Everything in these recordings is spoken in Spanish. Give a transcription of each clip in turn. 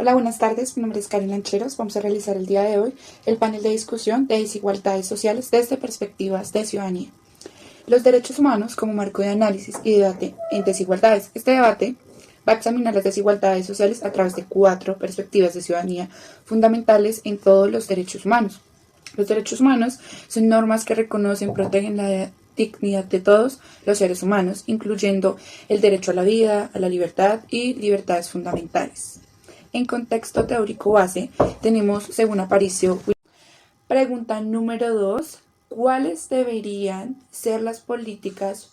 Hola, buenas tardes. Mi nombre es Karen Lancheros. Vamos a realizar el día de hoy el panel de discusión de desigualdades sociales desde perspectivas de ciudadanía. Los derechos humanos como marco de análisis y debate en desigualdades. Este debate va a examinar las desigualdades sociales a través de 4 perspectivas de ciudadanía fundamentales en todos los derechos humanos. Los derechos humanos son normas que reconocen y protegen la dignidad de todos los seres humanos, incluyendo el derecho a la vida, a la libertad y libertades fundamentales. En contexto teórico base, tenemos, según Aparicio, pregunta número 2, ¿cuáles deberían ser las políticas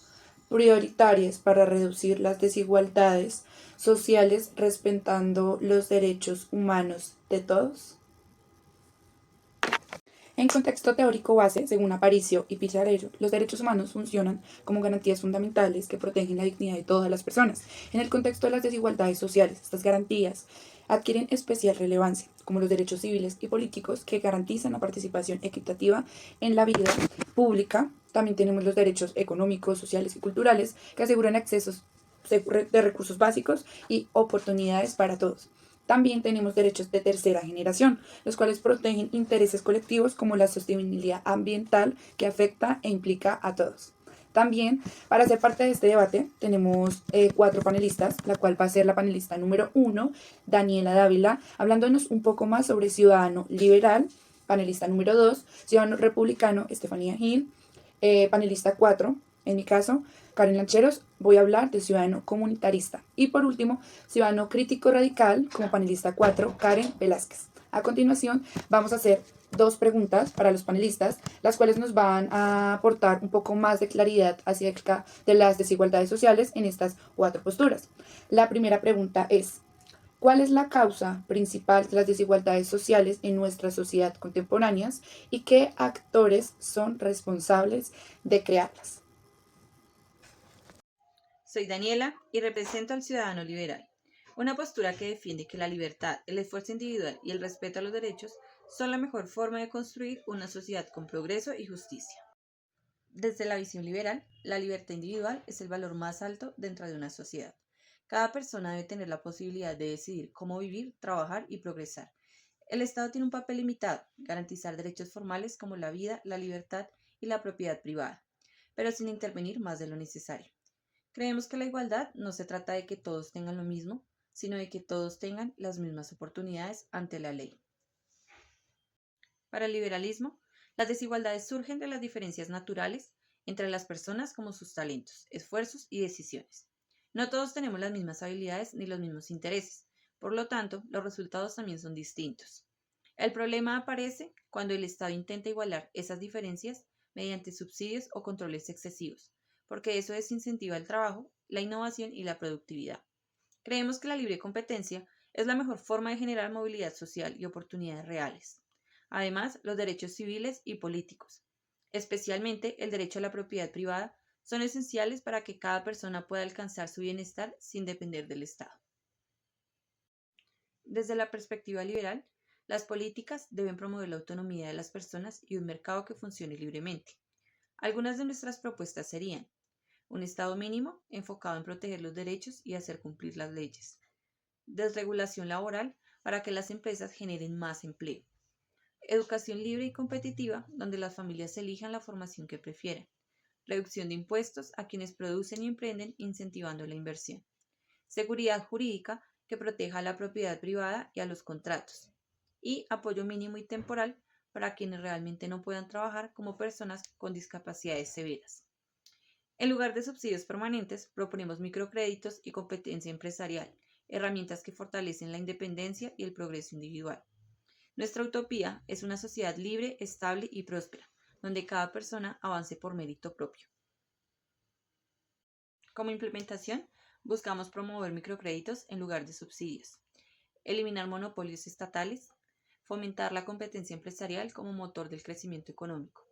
prioritarias para reducir las desigualdades sociales respetando los derechos humanos de todos? En contexto teórico base, según Aparicio y Pizarro, los derechos humanos funcionan como garantías fundamentales que protegen la dignidad de todas las personas. En el contexto de las desigualdades sociales, estas garantías adquieren especial relevancia, como los derechos civiles y políticos que garantizan la participación equitativa en la vida pública. También tenemos los derechos económicos, sociales y culturales que aseguran accesos de recursos básicos y oportunidades para todos. También tenemos derechos de tercera generación, los cuales protegen intereses colectivos como la sostenibilidad ambiental que afecta e implica a todos. También, para ser parte de este debate, tenemos 4 panelistas, la cual va a ser la panelista número 1, Daniela Dávila, hablándonos un poco más sobre ciudadano liberal. Panelista número 2, ciudadano republicano, Estefanía Gil. Panelista 4, en mi caso, Karen Lancheros, voy a hablar de ciudadano comunitarista. Y por último, ciudadano crítico radical, como panelista 4, Karen Velázquez. A continuación, vamos a hacer 2 preguntas para los panelistas, las cuales nos van a aportar un poco más de claridad acerca de las desigualdades sociales en estas 4 posturas. La primera pregunta es: ¿cuál es la causa principal de las desigualdades sociales en nuestra sociedad contemporánea y qué actores son responsables de crearlas? Soy Daniela y represento al ciudadano liberal, una postura que defiende que la libertad, el esfuerzo individual y el respeto a los derechos son la mejor forma de construir una sociedad con progreso y justicia. Desde la visión liberal, la libertad individual es el valor más alto dentro de una sociedad. Cada persona debe tener la posibilidad de decidir cómo vivir, trabajar y progresar. El Estado tiene un papel limitado: garantizar derechos formales como la vida, la libertad y la propiedad privada, pero sin intervenir más de lo necesario. Creemos que la igualdad no se trata de que todos tengan lo mismo, sino de que todos tengan las mismas oportunidades ante la ley. Para el liberalismo, las desigualdades surgen de las diferencias naturales entre las personas como sus talentos, esfuerzos y decisiones. No todos tenemos las mismas habilidades ni los mismos intereses, por lo tanto, los resultados también son distintos. El problema aparece cuando el Estado intenta igualar esas diferencias mediante subsidios o controles excesivos, porque eso desincentiva el trabajo, la innovación y la productividad. Creemos que la libre competencia es la mejor forma de generar movilidad social y oportunidades reales. Además, los derechos civiles y políticos, especialmente el derecho a la propiedad privada, son esenciales para que cada persona pueda alcanzar su bienestar sin depender del Estado. Desde la perspectiva liberal, las políticas deben promover la autonomía de las personas y un mercado que funcione libremente. Algunas de nuestras propuestas serían: un Estado mínimo enfocado en proteger los derechos y hacer cumplir las leyes; desregulación laboral para que las empresas generen más empleo; educación libre y competitiva donde las familias elijan la formación que prefieran; reducción de impuestos a quienes producen y emprenden incentivando la inversión; seguridad jurídica que proteja a la propiedad privada y a los contratos; y apoyo mínimo y temporal para quienes realmente no puedan trabajar, como personas con discapacidades severas. En lugar de subsidios permanentes, proponemos microcréditos y competencia empresarial, herramientas que fortalecen la independencia y el progreso individual. Nuestra utopía es una sociedad libre, estable y próspera, donde cada persona avance por mérito propio. Como implementación, buscamos promover microcréditos en lugar de subsidios, eliminar monopolios estatales, fomentar la competencia empresarial como motor del crecimiento económico.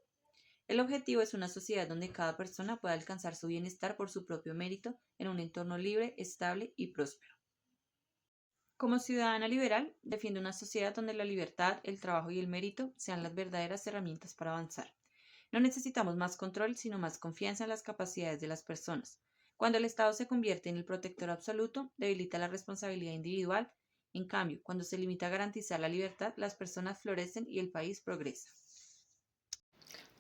El objetivo es una sociedad donde cada persona pueda alcanzar su bienestar por su propio mérito en un entorno libre, estable y próspero. Como ciudadana liberal, defiendo una sociedad donde la libertad, el trabajo y el mérito sean las verdaderas herramientas para avanzar. No necesitamos más control, sino más confianza en las capacidades de las personas. Cuando el Estado se convierte en el protector absoluto, debilita la responsabilidad individual En cambio, cuando se limita a garantizar la libertad, las personas florecen y el país progresa.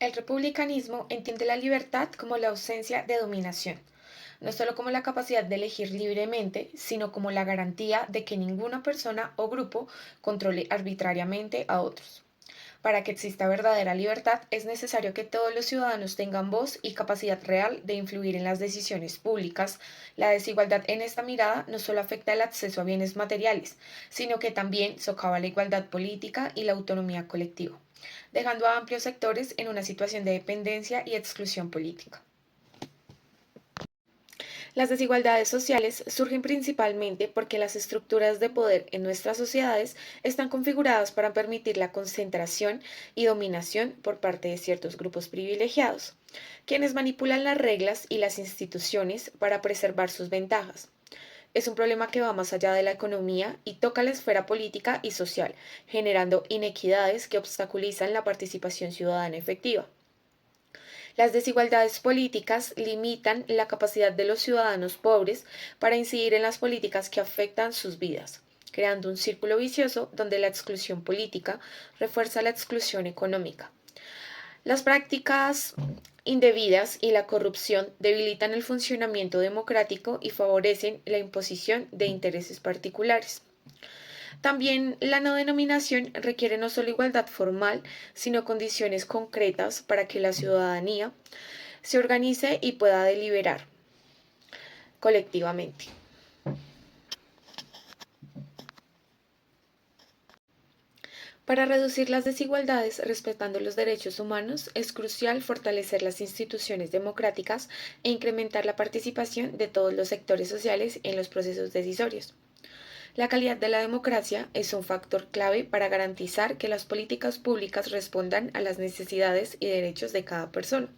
El republicanismo entiende la libertad como la ausencia de dominación, no solo como la capacidad de elegir libremente, sino como la garantía de que ninguna persona o grupo controle arbitrariamente a otros. Para que exista verdadera libertad es necesario que todos los ciudadanos tengan voz y capacidad real de influir en las decisiones públicas. La desigualdad en esta mirada no solo afecta el acceso a bienes materiales, sino que también socava la igualdad política y la autonomía colectiva, dejando a amplios sectores en una situación de dependencia y exclusión política. Las desigualdades sociales surgen principalmente porque las estructuras de poder en nuestras sociedades están configuradas para permitir la concentración y dominación por parte de ciertos grupos privilegiados, quienes manipulan las reglas y las instituciones para preservar sus ventajas. Es un problema que va más allá de la economía y toca la esfera política y social, generando inequidades que obstaculizan la participación ciudadana efectiva. Las desigualdades políticas limitan la capacidad de los ciudadanos pobres para incidir en las políticas que afectan sus vidas, creando un círculo vicioso donde la exclusión política refuerza la exclusión económica. Las prácticas indebidas y la corrupción debilitan el funcionamiento democrático y favorecen la imposición de intereses particulares. También la no denominación requiere no solo igualdad formal, sino condiciones concretas para que la ciudadanía se organice y pueda deliberar colectivamente. Para reducir las desigualdades respetando los derechos humanos, es crucial fortalecer las instituciones democráticas e incrementar la participación de todos los sectores sociales en los procesos decisorios. La calidad de la democracia es un factor clave para garantizar que las políticas públicas respondan a las necesidades y derechos de cada persona.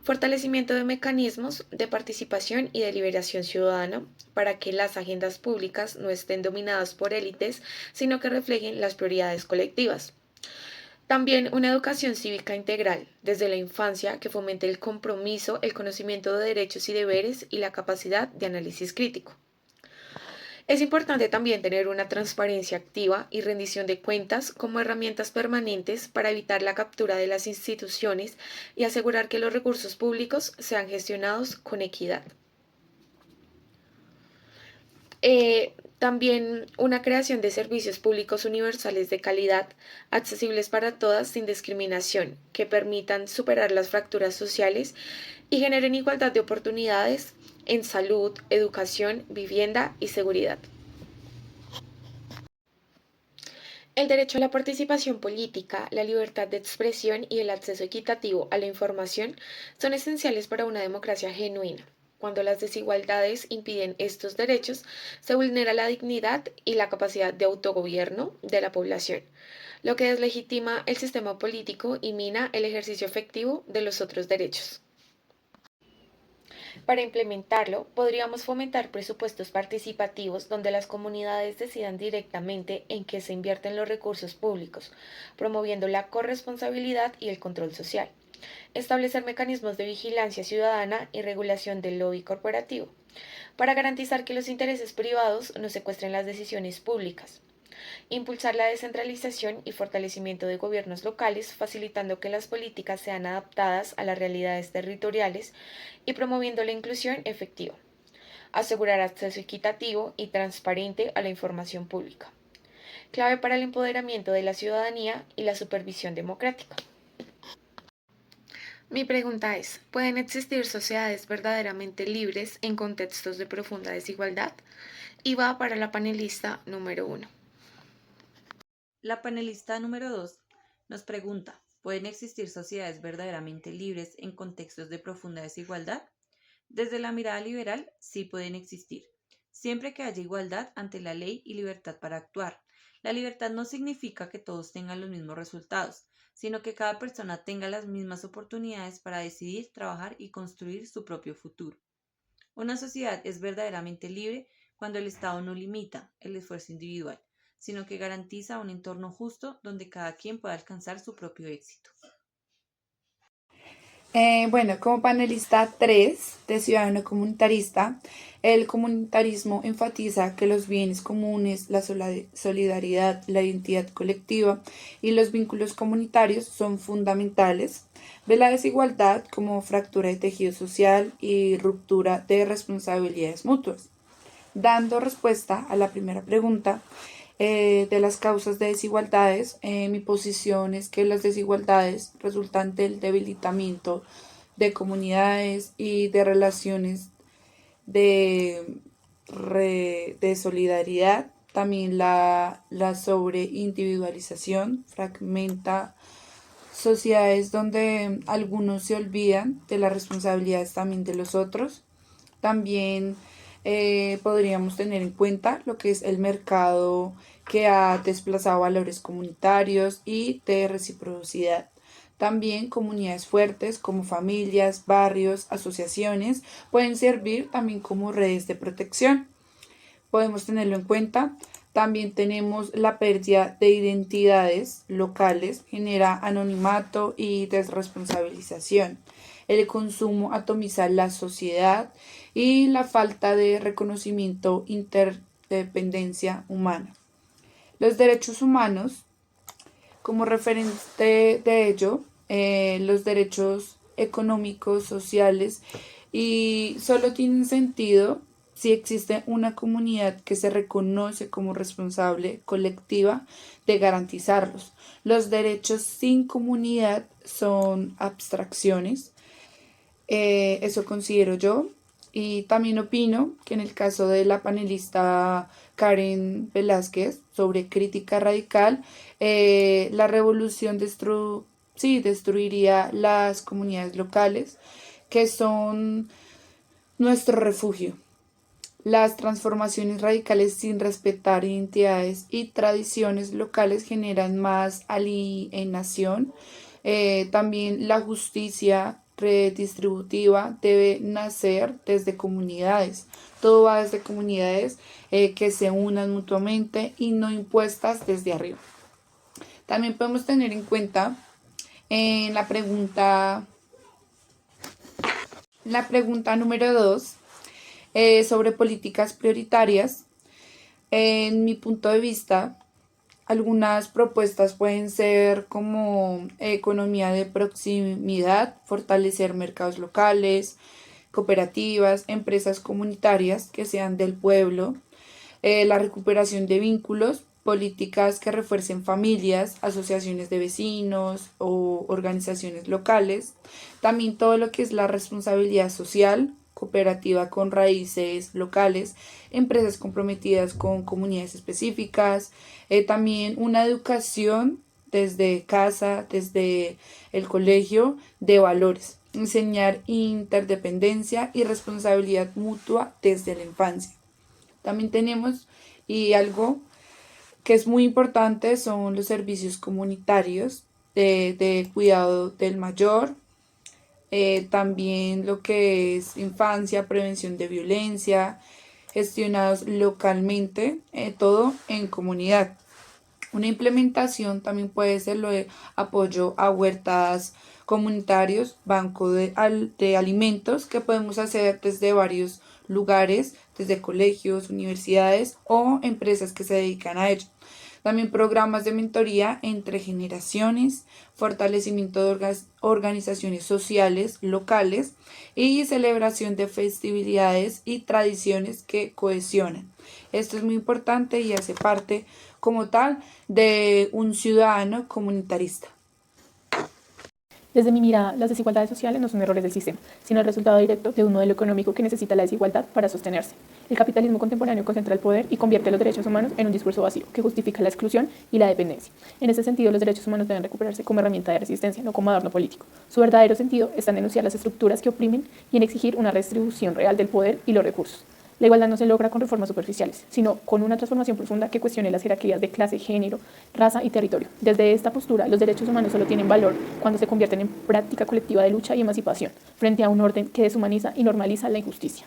Fortalecimiento de mecanismos de participación y deliberación ciudadana para que las agendas públicas no estén dominadas por élites, sino que reflejen las prioridades colectivas. También una educación cívica integral desde la infancia que fomente el compromiso, el conocimiento de derechos y deberes y la capacidad de análisis crítico. Es importante también tener una transparencia activa y rendición de cuentas como herramientas permanentes para evitar la captura de las instituciones y asegurar que los recursos públicos sean gestionados con equidad. También una creación de servicios públicos universales de calidad, accesibles para todas sin discriminación, que permitan superar las fracturas sociales y generen igualdad de oportunidades en salud, educación, vivienda y seguridad. El derecho a la participación política, la libertad de expresión y el acceso equitativo a la información son esenciales para una democracia genuina. Cuando las desigualdades impiden estos derechos, se vulnera la dignidad y la capacidad de autogobierno de la población, lo que deslegitima el sistema político y mina el ejercicio efectivo de los otros derechos. Para implementarlo, podríamos fomentar presupuestos participativos donde las comunidades decidan directamente en qué se invierten los recursos públicos, promoviendo la corresponsabilidad y el control social. Establecer mecanismos de vigilancia ciudadana y regulación del lobby corporativo, para garantizar que los intereses privados no secuestren las decisiones públicas. Impulsar la descentralización y fortalecimiento de gobiernos locales, facilitando que las políticas sean adaptadas a las realidades territoriales y promoviendo la inclusión efectiva. Asegurar acceso equitativo y transparente a la información pública. Clave para el empoderamiento de la ciudadanía y la supervisión democrática. Mi pregunta es, ¿pueden existir sociedades verdaderamente libres en contextos de profunda desigualdad? Y va para la panelista número 1. La panelista número 2 nos pregunta, ¿pueden existir sociedades verdaderamente libres en contextos de profunda desigualdad? Desde la mirada liberal, sí pueden existir, siempre que haya igualdad ante la ley y libertad para actuar. La libertad no significa que todos tengan los mismos resultados, sino que cada persona tenga las mismas oportunidades para decidir, trabajar y construir su propio futuro. Una sociedad es verdaderamente libre cuando el Estado no limita el esfuerzo individual, sino que garantiza un entorno justo donde cada quien pueda alcanzar su propio éxito. Bueno, como panelista 3 de Ciudadano Comunitarista, el comunitarismo enfatiza que los bienes comunes, la solidaridad, la identidad colectiva y los vínculos comunitarios son fundamentales. Ve la desigualdad como fractura de tejido social y ruptura de responsabilidades mutuas. Dando respuesta a la primera pregunta, de las causas de desigualdades, mi posición es que las desigualdades resultan del debilitamiento de comunidades y de relaciones de, de solidaridad. También la sobreindividualización fragmenta sociedades donde algunos se olvidan de las responsabilidades también de los otros. También podríamos tener en cuenta lo que es el mercado que ha desplazado valores comunitarios y de reciprocidad. También comunidades fuertes como familias, barrios, asociaciones pueden servir también como redes de protección. Podemos tenerlo en cuenta. También tenemos la pérdida de identidades locales, genera anonimato y desresponsabilización. El consumo atomiza la sociedad y la falta de reconocimiento interdependencia humana. Los derechos humanos, como referente de ello, los derechos económicos, sociales, y solo tienen sentido si existe una comunidad que se reconoce como responsable colectiva de garantizarlos. Los derechos sin comunidad son abstracciones, eso considero yo. Y también opino que en el caso de la panelista Karen Velázquez sobre crítica radical, la revolución sí, destruiría las comunidades locales, que son nuestro refugio. Las transformaciones radicales sin respetar identidades y tradiciones locales generan más alienación. También la justicia redistributiva debe nacer desde comunidades. Todo va desde comunidades que se unan mutuamente y no impuestas desde arriba. También podemos tener en cuenta en la pregunta número 2 sobre políticas prioritarias. En mi punto de vista, algunas propuestas pueden ser como economía de proximidad, fortalecer mercados locales, cooperativas, empresas comunitarias que sean del pueblo, la recuperación de vínculos, políticas que refuercen familias, asociaciones de vecinos o organizaciones locales, también todo lo que es la responsabilidad social, cooperativa con raíces locales, empresas comprometidas con comunidades específicas, también una educación desde casa, desde el colegio, de valores, enseñar interdependencia y responsabilidad mutua desde la infancia. También tenemos, y algo que es muy importante, son los servicios comunitarios de cuidado del mayor, también lo que es infancia, prevención de violencia, gestionados localmente, todo en comunidad. Una implementación también puede ser lo de apoyo a huertas comunitarios, banco de alimentos que podemos hacer desde varios lugares, desde colegios, universidades o empresas que se dedican a ello. También programas de mentoría entre generaciones, fortalecimiento de organizaciones sociales locales y celebración de festividades y tradiciones que cohesionan. Esto es muy importante y hace parte como tal de un ciudadano comunitarista. Desde mi mirada, las desigualdades sociales no son errores del sistema, sino el resultado directo de un modelo económico que necesita la desigualdad para sostenerse. El capitalismo contemporáneo concentra el poder y convierte los derechos humanos en un discurso vacío que justifica la exclusión y la dependencia. En ese sentido, los derechos humanos deben recuperarse como herramienta de resistencia, no como adorno político. Su verdadero sentido está en denunciar las estructuras que oprimen y en exigir una redistribución real del poder y los recursos. La igualdad no se logra con reformas superficiales, sino con una transformación profunda que cuestione las jerarquías de clase, género, raza y territorio. Desde esta postura, los derechos humanos solo tienen valor cuando se convierten en práctica colectiva de lucha y emancipación, frente a un orden que deshumaniza y normaliza la injusticia.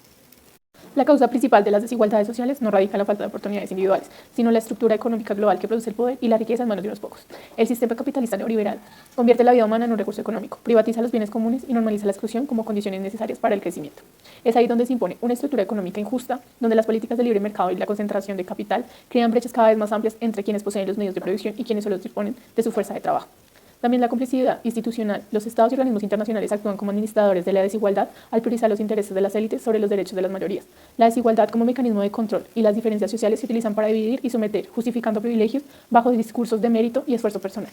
La causa principal de las desigualdades sociales no radica en la falta de oportunidades individuales, sino en la estructura económica global que produce el poder y la riqueza en manos de unos pocos. El sistema capitalista neoliberal convierte la vida humana en un recurso económico, privatiza los bienes comunes y normaliza la exclusión como condiciones necesarias para el crecimiento. Es ahí donde se impone una estructura económica injusta, donde las políticas de libre mercado y la concentración de capital crean brechas cada vez más amplias entre quienes poseen los medios de producción y quienes solo disponen de su fuerza de trabajo. También la complicidad institucional. Los estados y organismos internacionales actúan como administradores de la desigualdad al priorizar los intereses de las élites sobre los derechos de las mayorías. La desigualdad como mecanismo de control y las diferencias sociales se utilizan para dividir y someter, justificando privilegios bajo discursos de mérito y esfuerzo personal.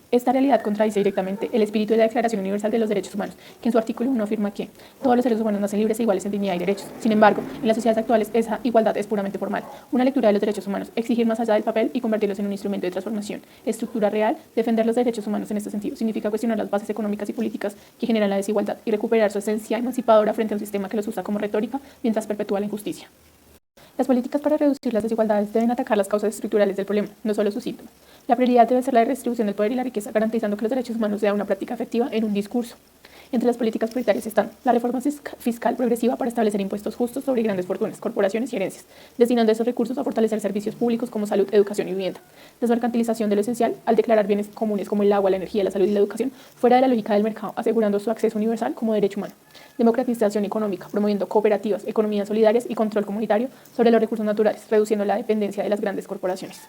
Esta realidad contradice directamente el espíritu de la Declaración Universal de los Derechos Humanos, que en su artículo 1 afirma que todos los seres humanos nacen libres e iguales en dignidad y derechos. Sin embargo, en las sociedades actuales esa igualdad es puramente formal. Una lectura de los derechos humanos, exigir más allá del papel y convertirlos en un instrumento de transformación. Estructura real, defender los derechos humanos en este sentido significa cuestionar las bases económicas y políticas que generan la desigualdad y recuperar su esencia emancipadora frente a un sistema que los usa como retórica mientras perpetúa la injusticia. Las políticas para reducir las desigualdades deben atacar las causas estructurales del problema, no solo sus síntomas. La prioridad debe ser la redistribución del poder y la riqueza, garantizando que los derechos humanos sean una práctica efectiva en un discurso. Entre las políticas prioritarias están la reforma fiscal progresiva para establecer impuestos justos sobre grandes fortunas, corporaciones y herencias, destinando esos recursos a fortalecer servicios públicos como salud, educación y vivienda. Desmercantilización de lo esencial al declarar bienes comunes como el agua, la energía, la salud y la educación fuera de la lógica del mercado, asegurando su acceso universal como derecho humano. Democratización económica, promoviendo cooperativas, economías solidarias y control comunitario sobre los recursos naturales, reduciendo la dependencia de las grandes corporaciones.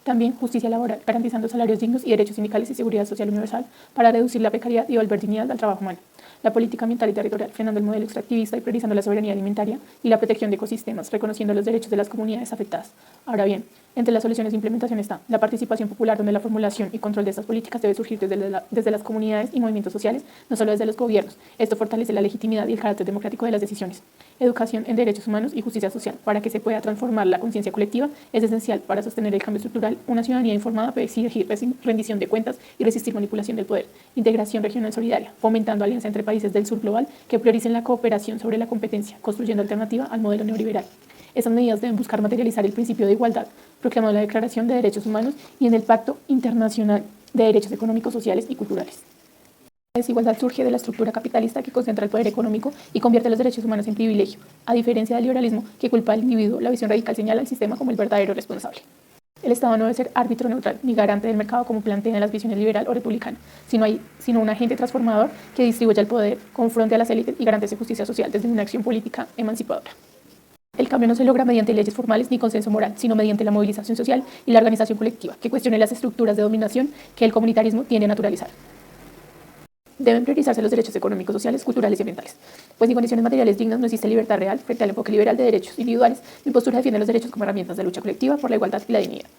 También justicia laboral, garantizando salarios dignos y derechos sindicales y seguridad social universal para reducir la precariedad y volver dignidad al trabajo humano. La política ambiental y territorial, frenando el modelo extractivista y priorizando la soberanía alimentaria y la protección de ecosistemas, reconociendo los derechos de las comunidades afectadas. Ahora bien, entre las soluciones de implementación está la participación popular, donde la formulación y control de estas políticas debe surgir desde las comunidades y movimientos sociales, no solo desde los gobiernos. Esto fortalece la legitimidad y el carácter democrático de las decisiones. Educación en derechos humanos y justicia social. Para que se pueda transformar la conciencia colectiva, es esencial para sostener el cambio estructural. Una ciudadanía informada puede exigir rendición de cuentas y resistir manipulación del poder. Integración regional solidaria, fomentando alianza entre países del sur global que prioricen la cooperación sobre la competencia, construyendo alternativa al modelo neoliberal. Estas medidas deben buscar materializar el principio de igualdad, proclamado en la Declaración de Derechos Humanos y en el Pacto Internacional de Derechos Económicos, Sociales y Culturales. La desigualdad surge de la estructura capitalista que concentra el poder económico y convierte los derechos humanos en privilegio, a diferencia del liberalismo que culpa al individuo. La visión radical señala al sistema como el verdadero responsable. El Estado no debe ser árbitro neutral ni garante del mercado como plantean las visiones liberal o republicana, sino un agente transformador que distribuya el poder, confronte a las élites y garantice justicia social desde una acción política emancipadora. El cambio no se logra mediante leyes formales ni consenso moral, sino mediante la movilización social y la organización colectiva, que cuestione las estructuras de dominación que el comunitarismo tiende a naturalizar. Deben priorizarse los derechos económicos, sociales, culturales y ambientales, pues sin condiciones materiales dignas no existe libertad real frente al enfoque liberal de derechos individuales. Mi postura defiende los derechos como herramientas de lucha colectiva por la igualdad y la dignidad.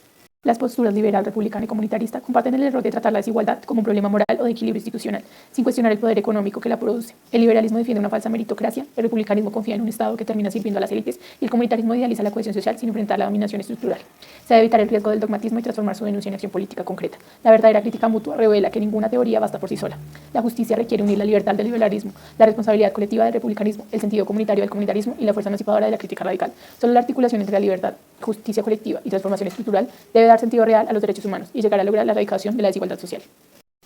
Las posturas liberal, republicana y comunitarista comparten el error de tratar la desigualdad como un problema moral o de equilibrio institucional, sin cuestionar el poder económico que la produce. El liberalismo defiende una falsa meritocracia, el republicanismo confía en un Estado que termina sirviendo a las élites y el comunitarismo idealiza la cohesión social sin enfrentar la dominación estructural. Se debe evitar el riesgo del dogmatismo y transformar su denuncia en acción política concreta. La verdadera crítica mutua revela que ninguna teoría basta por sí sola. La justicia requiere unir la libertad del liberalismo, la responsabilidad colectiva del republicanismo, el sentido comunitario del comunitarismo y la fuerza emancipadora de la crítica radical. Solo la articulación entre la libertad, justicia colectiva y transformación estructural debe dar sentido real a los derechos humanos y llegar a lograr la erradicación de la desigualdad social.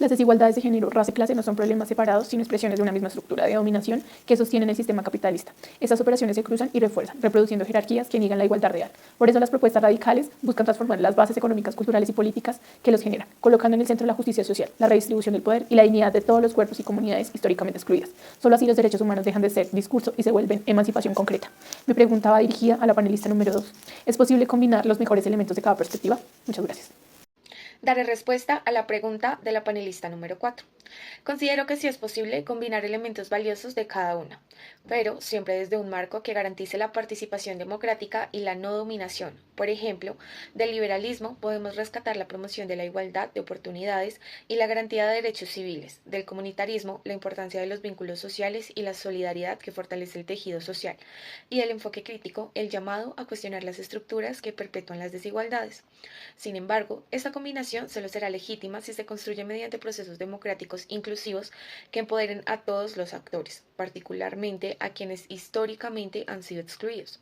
Las desigualdades de género, raza y clase no son problemas separados, sino expresiones de una misma estructura de dominación que sostienen el sistema capitalista. Estas operaciones se cruzan y refuerzan, reproduciendo jerarquías que niegan la igualdad real. Por eso las propuestas radicales buscan transformar las bases económicas, culturales y políticas que los generan, colocando en el centro la justicia social, la redistribución del poder y la dignidad de todos los cuerpos y comunidades históricamente excluidas. Solo así los derechos humanos dejan de ser discurso y se vuelven emancipación concreta. Mi pregunta va dirigida a la panelista número 2. ¿Es posible combinar los mejores elementos de cada perspectiva? Muchas gracias. Daré respuesta a la pregunta de la panelista número 4. Considero que sí es posible combinar elementos valiosos de cada una, pero siempre desde un marco que garantice la participación democrática y la no dominación. Por ejemplo, del liberalismo podemos rescatar la promoción de la igualdad de oportunidades y la garantía de derechos civiles, del comunitarismo la importancia de los vínculos sociales y la solidaridad que fortalece el tejido social, y del enfoque crítico el llamado a cuestionar las estructuras que perpetúan las desigualdades. Sin embargo, esta combinación solo será legítima si se construye mediante procesos democráticos inclusivos que empoderen a todos los actores, particularmente a quienes históricamente han sido excluidos.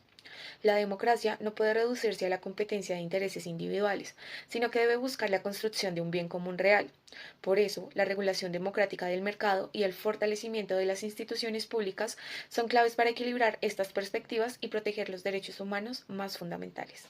La democracia no puede reducirse a la competencia de intereses individuales, sino que debe buscar la construcción de un bien común real. Por eso, la regulación democrática del mercado y el fortalecimiento de las instituciones públicas son claves para equilibrar estas perspectivas y proteger los derechos humanos más fundamentales.